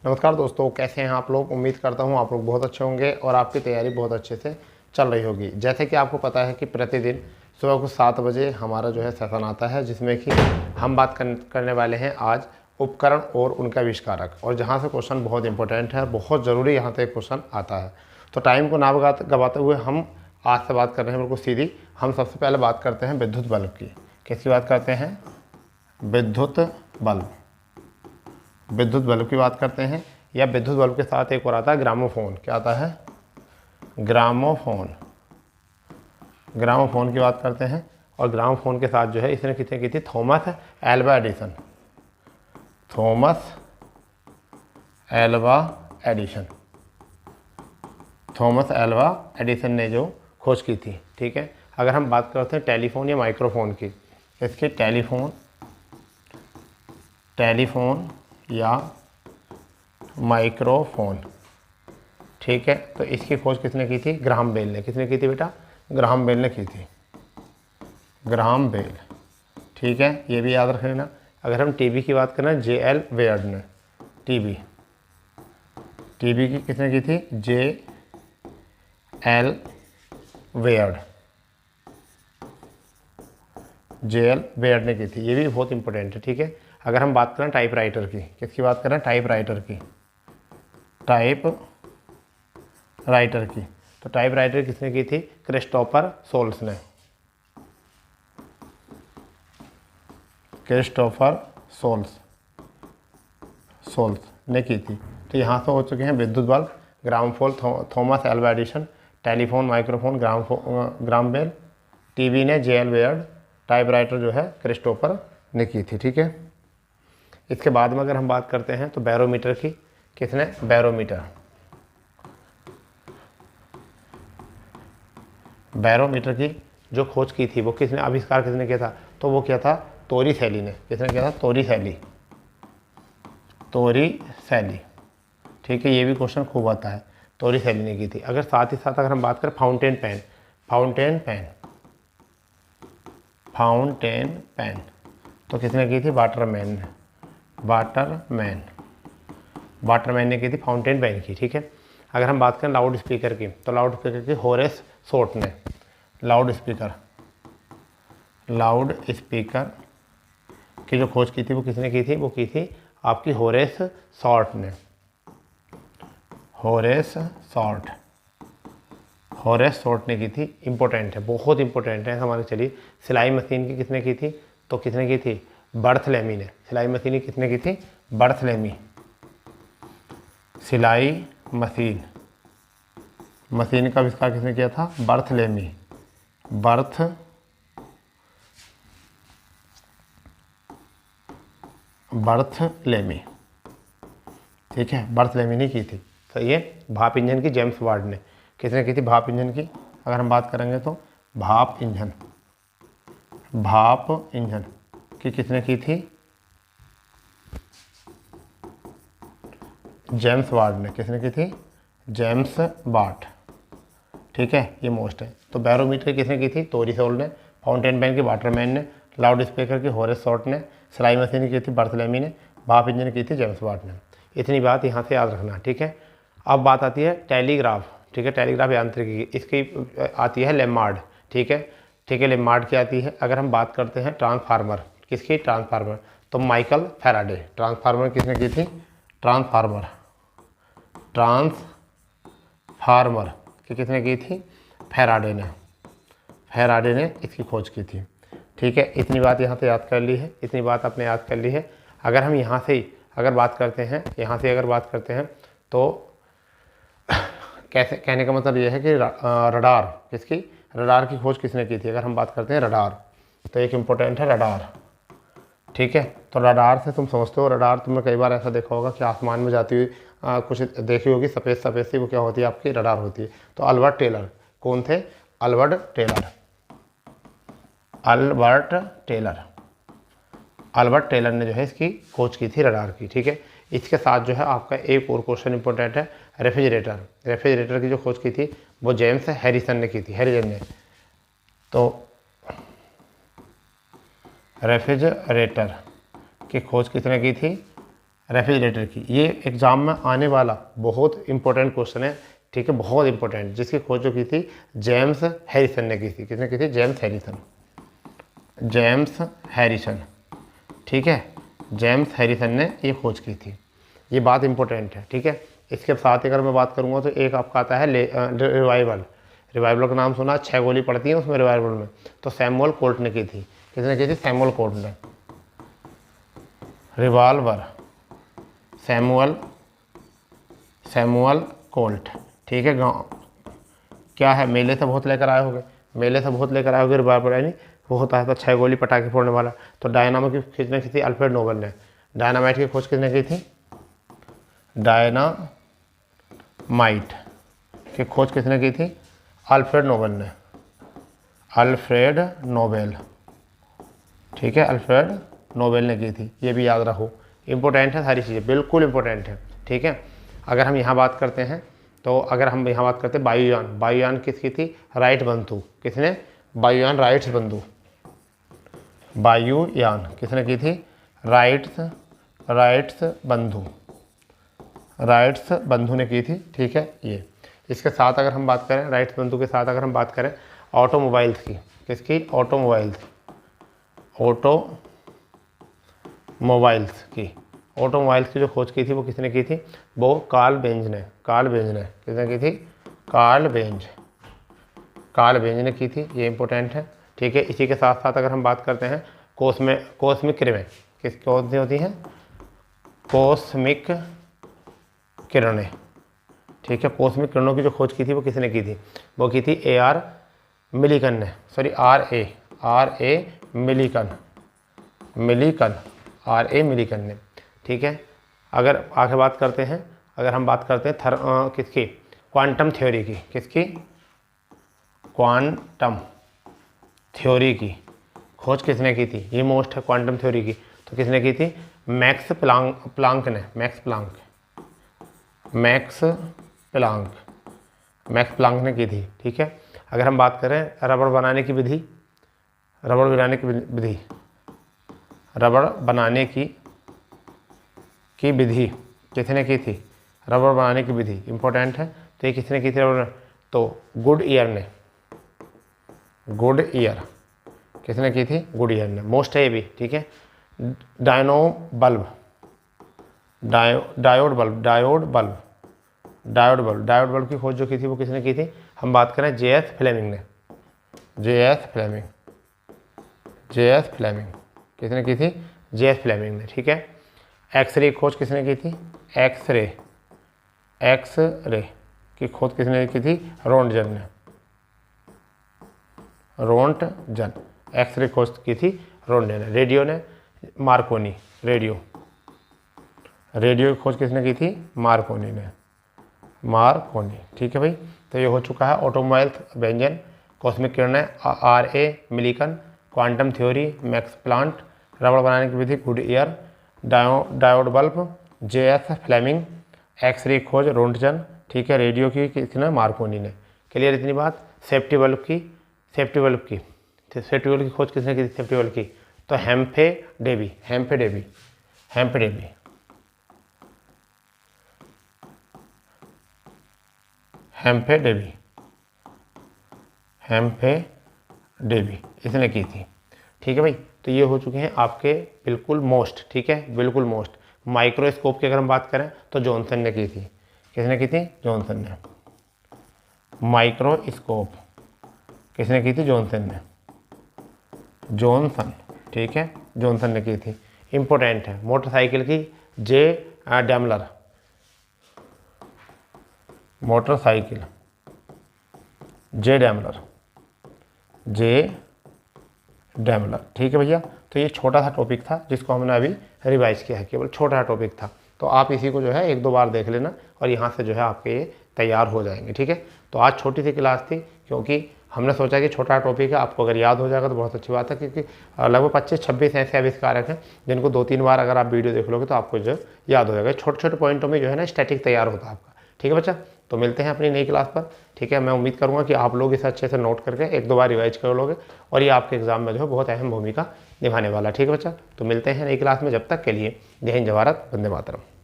नमस्कार दोस्तों, कैसे हैं आप लोग। उम्मीद करता हूं आप लोग बहुत अच्छे होंगे और आपकी तैयारी बहुत अच्छे से चल रही होगी। जैसे कि आपको पता है कि प्रतिदिन सुबह को 7 बजे हमारा जो है सेशन आता है, जिसमें कि हम बात करने वाले हैं आज उपकरण और उनका आविष्कारक, और जहां से क्वेश्चन बहुत इंपॉर्टेंट है, बहुत ज़रूरी यहाँ से क्वेश्चन आता है। तो टाइम को ना गवाते हुए हम आज से बात कर रहे हैं बिल्कुल सीधी। हम सबसे पहले बात करते हैं विद्युत बल्ब की। किसकी बात करते हैं? विद्युत बल्ब। विद्युत बल्ब की बात करते हैं, या विद्युत बल्ब के साथ एक और आता है ग्रामोफोन। क्या आता है? ग्रामोफोन। ग्रामोफोन की बात करते हैं, और ग्रामोफोन के साथ जो है इसने किसने की थी? Thomas Alva Edison. Thomas Alva Edison. Thomas Alva Edison ने जो खोज की थी। ठीक है। अगर हम बात करते हैं टेलीफोन या माइक्रोफोन की, इसके टेलीफोन या माइक्रोफोन। ठीक है। तो इसकी खोज किसने की थी? ग्राहम बेल ने। किसने की थी बेटा? ग्राहम बेल ने की थी। Graham Bell. ठीक है, ये भी याद रख लेना। अगर हम टीबी की बात करें, जे.एल. वेयर्ड ने टीबी की किसने की थी? जे.एल. वेयर्ड। जे.एल. वेयर्ड ने की थी। ये भी बहुत इंपॉर्टेंट है। ठीक है। अगर हम बात करें टाइपराइटर की, किसकी बात करें? टाइपराइटर की। टाइपराइटर की। तो टाइपराइटर किसने की थी? क्रिस्टोफर सोल्स ने। क्रिस्टोफर सोल्स ने की थी। तो यहाँ से हो चुके हैं विद्युत bulb, gramophone, Thomas Alva Edison, telephone, microphone, Graham Bell, TV ने जे.एल. वेयर्ड, टाइपराइटर जो है क्रिस्टोफर ने की थी। ठीक है। इसके बाद में अगर हम बात करते हैं तो बैरोमीटर की। किसने? बैरोमीटर की जो खोज की थी वो किसने, आविष्कार किसने किया था? तो वो किया था तोरिसेली ने। किसने किया था? तोरिसेली। ठीक है, ये भी क्वेश्चन खूब आता है। तोरिसेली ने की थी। अगर साथ ही साथ अगर हम बात करें फाउंटेन पेन, तो किसने की थी? वाटरमैन ने की थी फाउंटेन पेन की। ठीक है। अगर हम बात करें लाउड स्पीकर की, तो लाउड स्पीकर की होरेस शॉर्ट ने। लाउड स्पीकर की जो खोज की थी वो किसने की थी? वो की थी आपकी होरेस शॉर्ट ने। होरेस शॉर्ट ने की थी। इंपॉर्टेंट है, बहुत इंपॉर्टेंट है हमारे। चलिए, सिलाई मशीन की किसने की थी? तो किसने की थी? बर्थलेमी ने। सिलाई मशीन की किसने की थी? बर्थलेमी। सिलाई मशीन का आविष्कार किसने किया था? बर्थलेमी। ठीक है, बर्थलेमी ने की थी। तो ये भाप इंजन की जेम्स वार्ड ने। किसने की थी? भाप इंजन की। अगर हम बात करेंगे तो भाप इंजन की किसने की थी? जेम्स वार्ड ने। किसने की थी? James Watt. ठीक है, ये मोस्ट है। तो बैरोमीटर किसने की थी? तोरिसेली ने। फाउंटेन पेन की वाटरमैन ने। लाउड स्पीकर की होरेस शॉर्ट ने। सिलाई मशीन की थी बर्थलेमी ने। भाप इंजन की थी जेम्स वाट ने। इतनी बात यहाँ से याद रखना। ठीक है। अब बात आती है टेलीग्राफ। ठीक है, टेलीग्राफ यांत्रिकी की। इसकी आती है लेमार्ड। ठीक है, लेमार्ड की आती है। अगर हम बात करते हैं ट्रांसफार्मर, किसकी? ट्रांसफार्मर, तो माइकल फैराडे। ट्रांसफार्मर किसने की थी? ट्रांसफार्मर की किसने की थी? फैराडे ने इसकी खोज की थी। ठीक है, इतनी बात यहाँ से याद कर ली है। अगर हम यहाँ से अगर बात करते हैं तो कैसे, कहने का मतलब यह है कि रडार, किसकी? रडार की खोज किसने की थी? अगर हम बात करते हैं रडार, तो एक इम्पोर्टेंट है रडार। ठीक है। तो रडार से तुम समझते हो, रडार तुमने कई बार ऐसा देखा होगा कि आसमान में जाती हुई कुछ देखी होगी सफ़ेद सी, वो क्या होती है? आपकी रडार होती है। तो अल्बर्ट टेलर कौन थे? अल्बर्ट टेलर ने जो है इसकी खोज की थी, रडार की। ठीक है। इसके साथ जो है आपका एक और क्वेश्चन इंपॉर्टेंट है, रेफ्रिजरेटर की जो खोज की थी वो जेम्स हैरिसन ने की थी। तो रेफ्रिजरेटर की खोज किसने की थी? रेफ्रिजरेटर की। ये एग्ज़ाम में आने वाला बहुत इंपॉर्टेंट क्वेश्चन है, ठीक है, बहुत इंपॉर्टेंट, जिसकी खोज जो की थी जेम्स हैरिसन ने की थी। किसने की थी? जेम्स हैरिसन, जेम्स हैरिसन, ठीक है, जेम्स हैरिसन ने ये खोज की थी। ये बात इंपॉर्टेंट है, ठीक है। इसके साथ ही अगर मैं बात करूँगा तो एक आपका आता है रिवाइवल। रिवाइवल का नाम सुना, 6 गोली पड़ती है उसमें रिवाइवल में, तो सैमुअल कोल्ट ने की थी। किसने की थी? सैमुअल कोल्ट ने। रिवाल्वर, सैमुअल कोल्ट, ठीक है। गाँव क्या है, मेले से बहुत लेकर आए होंगे, मेले से बहुत लेकर आए होंगे रिवाल्वर, यानी वो होता है तो 6 गोली पटाखे फोड़ने वाला। तो डायनामो की किसने की थी? अल्फ्रेड नोबेल ने। डायनामाइट की खोज किसने की थी? डायनामाइट की खोज किसने की थी? अल्फ्रेड नोबेल ने। अल्फ्रेड नोबेल, ठीक है, अल्फ्रेड नोबेल ने की थी। ये भी याद रखो, इंपॉर्टेंट है सारी चीज़ें, बिल्कुल इंपॉर्टेंट है, ठीक है। अगर हम यहाँ बात करते हैं तो अगर हम यहाँ बात करते हैं वायुयान, वायुयान किसकी थी? राइट बंधु। किसने? वायुयान राइट्स बंधु। वायुयान किसने की थी? राइट्स बंधु, राइट्स बंधु ने की थी, ठीक है। ये इसके साथ अगर हम बात करें, राइट्स बंधु के साथ अगर हम बात करें ऑटोमोबाइल्स की, किसकी? ऑटोमोबाइल्स, ऑटोमोबाइल्स की जो खोज की थी वो किसने की थी? वो कार्ल बेंज ने। कार्ल बेंज ने किसने की थी? कार्ल बेंज ने की थी। ये इंपॉर्टेंट है, ठीक है। इसी के साथ साथ अगर हम बात करते हैं कॉस्मिक किरणें, किस कौन सी होती हैं? कॉस्मिक किरणें, ठीक है। कॉस्मिक किरणों की जो खोज की थी वो किसने की थी? वो की थी आर ए मिलिकन ने, ठीक है। अगर आगे बात करते हैं, अगर हम बात करते हैं किसकी? क्वांटम थ्योरी की। किसकी? क्वांटम थ्योरी की खोज किसने की थी? ये मोस्ट है क्वांटम थ्योरी की, तो किसने की थी? मैक्स प्लांक ने। मैक्स प्लांक ने की थी, ठीक है। अगर हम बात करें रबड़ बनाने की विधि किसने की थी? रबड़ बनाने की विधि इंपॉर्टेंट है, तो ये किसने की थी? तो गुड ईयर किसने की थी? गुड ईयर ने। मोस्ट है ये भी, ठीक है। डायोड बल्ब की खोज जो की थी वो किसने की थी? हम बात करें जे एस फ्लेमिंग किसने की थी? जे एस फ्लेमिंग ने, ठीक है। एक्सरे की खोज किसने की थी? एक्सरे की खोज किसने की थी? रोंटजन ने। एक्सरे खोज की थी रोंटजन ने। रेडियो ने मार्कोनी। रेडियो की खोज किसने की थी? मार्कोनी ने। ठीक है भाई। तो ये हो चुका है ऑटोमोबाइल व्यंजन, कॉस्मिक किरणें RA Millikan, quantum theory Max Planck, रबड़ बनाने की विधि Goodyear, diode bulb JS Fleming, x ray खोज रोंटजन, ठीक है। रेडियो की किसने? मार्कोनी ने। क्लियर इतनी बात। सेफ्टी बल्ब की खोज किसने की थी? सेफ्टी बल्ब की तो हेम्फे डेवी इसने की थी, ठीक है भाई। तो ये हो चुके हैं आपके बिल्कुल मोस्ट, ठीक है, बिल्कुल मोस्ट। माइक्रोस्कोप की अगर हम बात करें तो जॉनसन ने की थी। किसने की थी? जॉनसन ने। माइक्रोस्कोप किसने की थी? जॉनसन, ठीक है, जॉनसन ने की थी। इंपॉर्टेंट है। मोटरसाइकिल की जे डैमलर, ठीक है भैया। तो ये छोटा सा टॉपिक था जिसको हमने अभी रिवाइज किया है, केवल छोटा सा टॉपिक था। तो आप इसी को जो है 1-2 बार देख लेना और यहाँ से जो है आपके ये तैयार हो जाएंगे, ठीक है। तो आज छोटी सी क्लास थी, क्योंकि हमने सोचा कि छोटा टॉपिक है, आपको अगर याद हो जाएगा तो बहुत अच्छी बात है, क्योंकि लगभग 25-26 ऐसे आविष्कारक हैं जिनको 2-3 बार अगर आप वीडियो देख लोगे तो आपको जो याद हो जाएगा। छोटे छोटे पॉइंटों में जो है ना स्टैटिक तैयार होता है आपका, ठीक है बच्चा, तो मिलते हैं अपनी नई क्लास पर। ठीक है, मैं उम्मीद करूँगा कि आप लोग इसे अच्छे से नोट करके 1-2 बार रिवाइज कर लोगे और ये आपके एग्जाम में जो है बहुत अहम भूमिका निभाने वाला। ठीक है बच्चा, तो मिलते हैं नई क्लास में, जब तक के लिए जय हिंद, जय भारत, वंदे मातरम।